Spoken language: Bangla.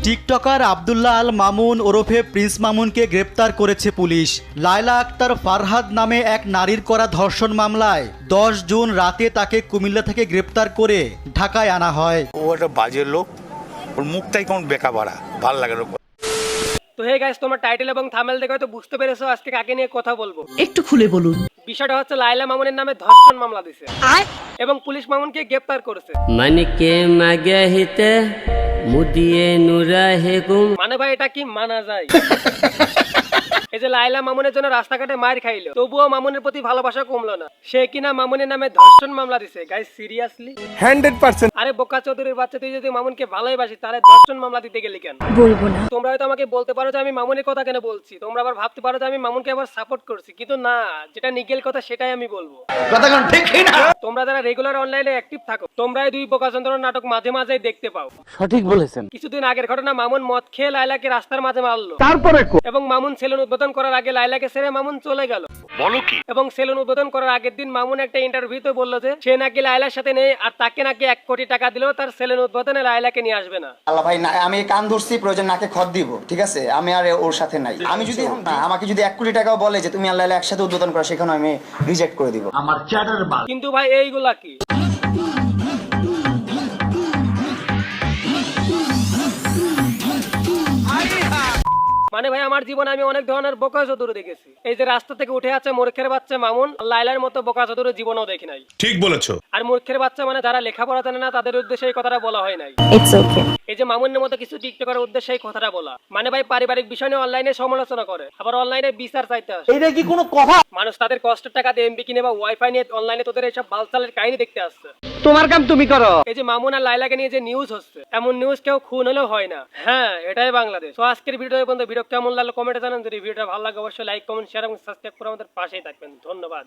টিকটকার আব্দুল্লাহ আল মামুন ওরফে প্রিন্স মামুনকে গ্রেপ্তার করেছে পুলিশ। লায়লা আক্তার ফারহাদ নামে এক নারীর করা ধর্ষণ মামলায় 10 জুন রাতে তাকে কুমিল্লা থেকে গ্রেপ্তার করে ঢাকায় আনা হয়। ও একটা বাজে লোক, ওর মুখটাই কেমন বেকা বাড়া, ভালো লাগে না। তো হে গাইস, তোমার টাইটেল এবং থাম্বনেল দেখে হয়তো বুঝতে পেরেছো আজকে কাকে নিয়ে কথা বলবো। একটু খুলে বলুন। বিষয়টা হচ্ছে লায়লা মামুনের নামে ধর্ষণ মামলা দিছে এবং পুলিশ মামুনকে গ্রেফতার করেছে। मन के मगे हिते मुदिए नुराहेगुम মানে ভাই এটা কি মানা যায়? এই যে লায়লা মামুনের জন্য রাস্তাঘাটে মার খাইলো, তবুও মামুনের প্রতি ভালোবাসা কমলো না। সে কিনা মামুনের নামে ধর্ষণ মামলা দিছে। Guys seriously 100%। আরে বোকা চৌধুরীর বাচ্চা, তুই যদি মামুনকে ভালোই বাসি তাহলে ধর্ষণ মামলা দিতে গেলি কেন? বলবো না। তোমরা হয়তো আমাকে বলতে পারো যে আমি মামুনের কথা কেন বলছি, তোমরা আবার ভাবতে পারো যে আমি মামুনকে আবার সাপোর্ট করছি, কিন্তু না, যেটা নিগেল কথা সেটাই আমি বলবো। তোমরা যারা রেগুলার অনলাইনে অ্যাক্টিভ থাকো, তোমরা এই দুই বোকাচন্দ্র নাটক মাঝে মাঝেই দেখতে পাও। সঠিক বলেছেন। কিছুদিন আগের ঘটনা, মামুন মদ খেয়ে লায়লাকে রাস্তার মাঝে মারলো, তারপরে এবং মামুন সেলুন উদ্বোধন করার আগে লায়লাকে ছেড়ে মামুন চলে গেল। বলো কি? এবং সেলুন উদ্বোধন করার আগের দিন মামুন একটা ইন্টারভিউতে বললো যে সে নাকি লায়লার সাথে নেই, আর তাকে নাকি 1 কোটি টাকা দিলেও তার সেলুন উদ্বোধনে লায়লাকে নিয়ে আসবে না। আল্লাহ ভাই না, আমি কান ধরছি, প্রয়োজন নাকে খত দিব, ঠিক আছে? আমি আর ওর সাথে নাই। আমি যদি না, আমাকে যদি 1 কোটি টাকাও বলে যে তুমি আল্লাহ একসাথে উদ্বোধন করো, সেখানে আমি রিজেক্ট করে দিব। কিন্তু ভাই এইগুলা কি? মানে ভাই আমার জীবনে আমি অনেক ধরনের বোকা চতুর দেখেছি। এই যে রাস্তা থেকে উঠে আছে মূর্খের বাচ্চা মামুন, লায়লার মতো বোকা চতুর জীবনেও দেখি নাই। ঠিক বলেছো। আর মূর্খের বাচ্চা মানে যারা লেখাপড়া জানে না, তাদের উদ্দেশ্যে এই কথাটা বলা হয় নাই। It's okay. এই যে মামুনের মতো কিছু টিকটকারের উদ্দেশ্যে এই কথাটা বলা, মানে ভাই পারিবারিক বিষয় নিয়ে অনলাইনে সমালোচনা করে, আবার অনলাইনে বিচার চাইতে আসে। এটা কি কোনো কথা? মানুষ তাদের কষ্টের টাকা দিয়ে এমবি কিনে বা ওয়াইফাই নিয়ে অনলাইনে তোদের এইসব বালচালের কাহিনী দেখতে আসছে। তোমার কাম তুমি করো। এই যে মামুন আর লায়লাকে নিয়ে যে নিউজ হচ্ছে, এমন নিউজ কেউ খুন হলেও হয় না। হ্যাঁ, এটাই বাংলাদেশ। তো আজকের ভিডিও পর্যন্ত। ভিডিও কেমন লাগলো কমেন্টে জানান। যদি ভিডিওটা ভালো লাগে অবশ্যই লাইক, কমেন্ট, শেয়ার এবং সাবস্ক্রাইব করে আমাদের পাশেই থাকবেন। ধন্যবাদ।